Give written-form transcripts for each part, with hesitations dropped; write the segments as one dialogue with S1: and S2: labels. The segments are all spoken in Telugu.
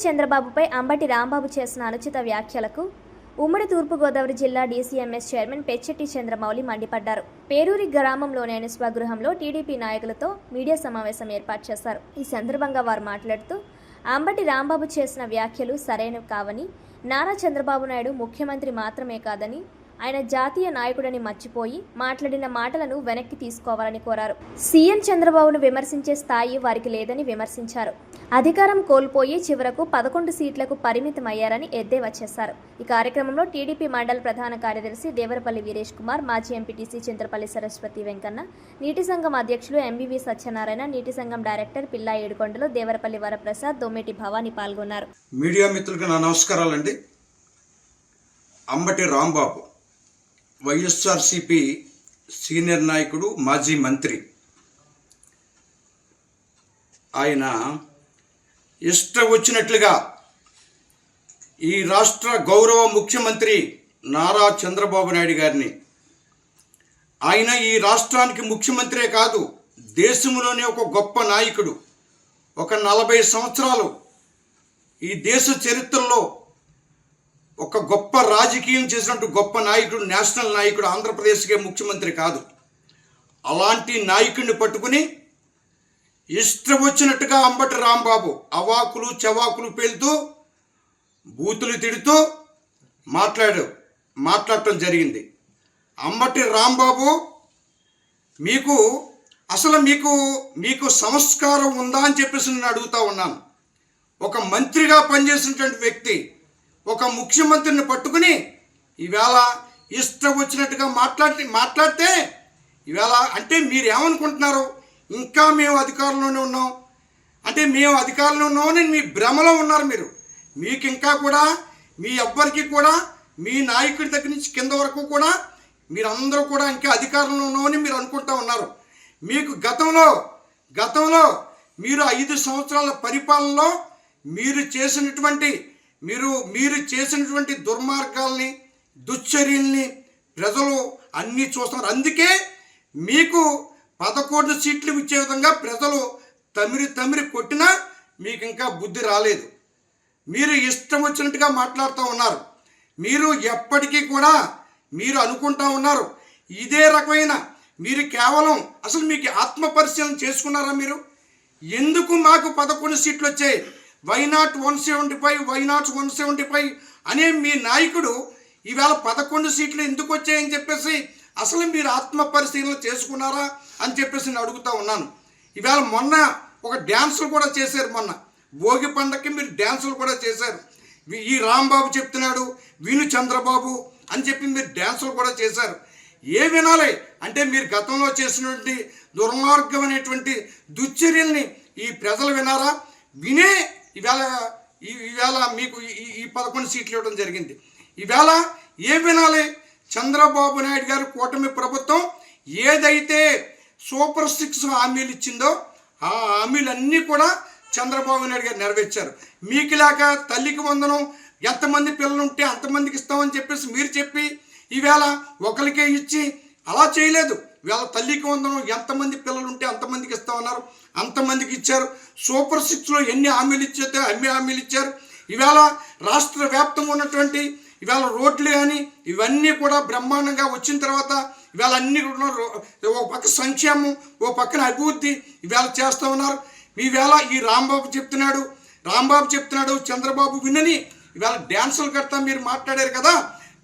S1: చంద్రబాబుపై అంబటి రాంబాబు చేసిన అనుచిత వ్యాఖ్యలకు ఉమ్మడి తూర్పుగోదావరి జిల్లా డీసీఎంఎస్ చైర్మన్ పెచ్చెట్టి చంద్రమౌళి మండిపడ్డారు. పేరూరి గ్రామంలోని ఆయన స్వగృహంలో టీడీపీ నాయకులతో మీడియా సమావేశం ఏర్పాటు చేశారు. ఈ సందర్భంగా వారు మాట్లాడుతూ అంబటి రాంబాబు చేసిన వ్యాఖ్యలు సరైనవి కావని, నారా చంద్రబాబు నాయుడు ముఖ్యమంత్రి మాత్రమే కాదని, ఆయన జాతీయ నాయకుడని మర్చిపోయి మాట్లాడిన మాటలను వెనక్కి తీసుకోవాలని కోరారు. సీఎం చంద్రబాబును విమర్శించే స్థాయి వారికి లేదని విమర్శించారు. అధికారం కోల్పోయి చివరకు 11 సీట్లకు పరిమితమయ్యారని ఎద్దేవా చేశారు. ఈ కార్యక్రమంలో టీడీపీ మండల ప్రధాన కార్యదర్శి దేవరపల్లి వీరేష్ కుమార్, మాజీ ఎంపీటీసీ చింతలపల్లి సరస్వతి వెంకన్న, నీటి సంఘం అధ్యక్షులు ఎంబీవీ సత్యనారాయణ, నీటి సంఘం డైరెక్టర్ పిల్లా ఏడుకొండలు, దేవరపల్లి వరప్రసాద్, దొమ్మేటి భవాని పాల్గొన్నారు.
S2: మీడియా మిత్రులకు నా నమస్కారాలండి. అంబటి రాంబాబు వైఎస్ఆర్సీపీ సీనియర్ నాయకుడు, మాజీ మంత్రి. ఆయన ఇష్టం వచ్చినట్లుగా ఈ రాష్ట్ర గౌరవ ముఖ్యమంత్రి నారా చంద్రబాబు నాయుడు గారిని, ఆయన ఈ రాష్ట్రానికి ముఖ్యమంత్రే కాదు, దేశంలోనే ఒక గొప్ప నాయకుడు. ఒక 40 సంవత్సరాలు ఈ దేశ చరిత్రలో ఒక గొప్ప రాజకీయం చేసినట్టు గొప్ప నాయకుడు, నేషనల్ నాయకుడు, ఆంధ్రప్రదేశ్కే ముఖ్యమంత్రి కాదు. అలాంటి నాయకుడిని పట్టుకుని ఇష్టం వచ్చినట్టుగా అంబటి రాంబాబు అవాకులు చవాకులు పేలుతూ బూతులు తిడుతూ మాట్లాడటం జరిగింది. అంబటి రాంబాబు, మీకు సంస్కారం ఉందా అని చెప్పేసి నేను అడుగుతా ఉన్నాను. ఒక మంత్రిగా పనిచేసినటువంటి వ్యక్తి ఒక ముఖ్యమంత్రిని పట్టుకుని ఈవేళ ఇష్టం వచ్చినట్టుగా మాట్లాడితే ఈవేళ అంటే మీరు ఏమనుకుంటున్నారు? ఇంకా మేము అధికారంలోనే ఉన్నాం అంటే మేము అధికారంలో ఉన్నామని మీ భ్రమలో ఉన్నారు. మీకు ఇంకా కూడా మీ ఎవ్వరికి కూడా మీ నాయకుడి దగ్గర నుంచి కింద వరకు కూడా మీరందరూ కూడా ఇంకా అధికారంలో ఉన్నామని మీరు అనుకుంటా ఉన్నారు. మీకు గతంలో మీరు 5 సంవత్సరాల పరిపాలనలో మీరు చేసినటువంటి దుర్మార్గాల్ని, దుశ్చర్యల్ని ప్రజలు అన్నీ చూస్తున్నారు. అందుకే మీకు 11 సీట్లు ఇచ్చే విధంగా ప్రజలు తమిరి కొట్టినా మీకు ఇంకా బుద్ధి రాలేదు. మీరు ఇష్టం వచ్చినట్టుగా మాట్లాడుతూ ఉన్నారు. మీరు ఎప్పటికీ కూడా మీరు అనుకుంటా ఉన్నారు ఇదే రకమైన మీరు కేవలం అసలు మీకు ఆత్మ పరిశీలన చేసుకున్నారా? మీరు ఎందుకు మాకు 11 సీట్లు వచ్చాయి, వై నాట్ 175 అనే మీ నాయకుడు ఈవేళ 11 సీట్లు ఎందుకు వచ్చాయని చెప్పేసి అసలు మీరు ఆత్మ పరిశీలన చేసుకున్నారా అని చెప్పేసి నేను అడుగుతూ ఉన్నాను. ఈవేళ మొన్న ఒక డ్యాన్సులు కూడా చేశారు. మొన్న భోగి పండగకి మీరు డ్యాన్సులు కూడా చేశారు. ఈ రాంబాబు చెప్తున్నాడు విను చంద్రబాబు అని చెప్పి మీరు డ్యాన్సులు కూడా చేశారు. ఏ వినాలి అంటే మీరు గతంలో చేసినటువంటి దుర్మార్గమైనటువంటి దుశ్చర్యల్ని ఈ ప్రజలు వినారా? వినే ఈవేళ మీకు ఈ 11 సీట్లు ఇవ్వడం జరిగింది. ఈవేళ ఏ వినాలి? చంద్రబాబు నాయుడు గారు కూటమి ప్రభుత్వం ఏదైతే సూపర్ 6 హామీలు ఇచ్చిందో ఆ హామీలన్నీ కూడా చంద్రబాబు నాయుడు గారు నెరవేర్చారు. మీకు లేక తల్లికి వందనం ఎంతమంది పిల్లలు ఉంటే అంతమందికి ఇస్తామని చెప్పేసి మీరు చెప్పి ఈవేళ ఒకరికే ఇచ్చి అలా చేయలేదు. ఈవేళ తల్లికి వందనం ఎంతమంది పిల్లలు ఉంటే అంతమందికి ఇస్తామన్నారు, అంతమందికి ఇచ్చారు. సూపర్ 6లో ఎన్ని హామీలు ఇచ్చేస్తే అన్ని హామీలు ఇచ్చారు. ఈవేళ రాష్ట్ర వ్యాప్తంగా ఉన్నటువంటి ఈవేళ రోడ్లు కానీ ఇవన్నీ కూడా బ్రహ్మాండంగా వచ్చిన తర్వాత ఈవేళ అన్ని కూడా ఒక పక్క సంక్షేమం, ఓ పక్కన అభివృద్ధి ఈవేళ చేస్తూ ఉన్నారు. ఈవేళ ఈ రాంబాబు చెప్తున్నాడు చంద్రబాబు వినని ఈవేళ డ్యాన్సులు కడతా మీరు మాట్లాడారు కదా.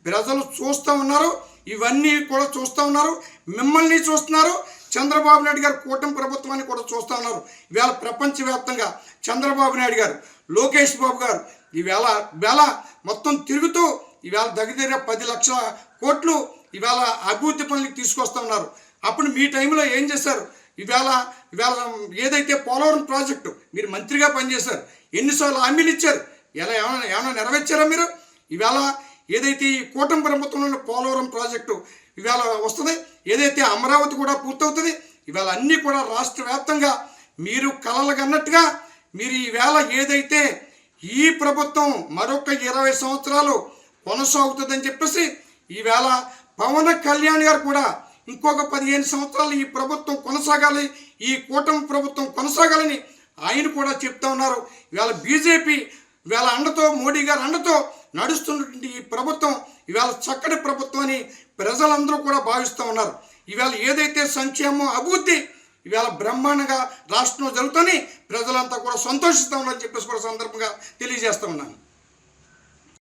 S2: ప్రజలు చూస్తూ ఉన్నారు, ఇవన్నీ కూడా చూస్తూ ఉన్నారు, మిమ్మల్ని చూస్తున్నారు, చంద్రబాబు నాయుడు గారు కూటమి ప్రభుత్వాన్ని కూడా చూస్తూ ఉన్నారు. ఈవేళ ప్రపంచవ్యాప్తంగా చంద్రబాబు నాయుడు గారు, లోకేష్ బాబు గారు ఈవేళ మొత్తం తిరుగుతూ ఈవేళ దగ్గర 10 లక్షల కోట్లు ఈవేళ అభివృద్ధి పనులకు తీసుకొస్తూ ఉన్నారు. అప్పుడు మీ టైంలో ఏం చేశారు? ఈవేళ ఏదైతే పోలవరం ప్రాజెక్టు మీరు మంత్రిగా పనిచేశారు, ఎన్నిసార్లు హామీలు ఇచ్చారు? ఏమైనా నెరవేర్చారా మీరు? ఈవేళ ఏదైతే ఈ కూటమి ప్రభుత్వంలో పోలవరం ప్రాజెక్టు ఈవేళ వస్తుంది, ఏదైతే అమరావతి కూడా పూర్తవుతుంది, ఈవేళ అన్నీ కూడా రాష్ట్ర వ్యాప్తంగా మీరు కలలుగన్నట్టుగా మీరు ఈవేళ ఏదైతే ఈ ప్రభుత్వం మరొక 20 సంవత్సరాలు కొనసాగుతుందని చెప్పేసి ఈవేళ పవన్ కళ్యాణ్ గారు కూడా ఇంకొక 15 సంవత్సరాలు ఈ ప్రభుత్వం కొనసాగాలి, ఈ కూటమి ప్రభుత్వం కొనసాగాలని ఆయన కూడా చెప్తా ఉన్నారు. ఇవాళ బీజేపీ ఇవాళ అండతో, మోడీ గారి అండతో నడుస్తున్నటువంటి ఈ ప్రభుత్వం ఇవాళ చక్కటి ప్రభుత్వం అని ప్రజలందరూ కూడా భావిస్తూ ఉన్నారు. ఇవాళ ఏదైతే సంక్షేమం, అభివృద్ధి ఇవాళ బ్రహ్మాండంగా రాష్ట్రంలో జరుగుతుంది, ప్రజలంతా కూడా సంతోషిస్తూ ఉన్నారని చెప్పేసి కూడా సందర్భంగా తెలియజేస్తూ ఉన్నాను.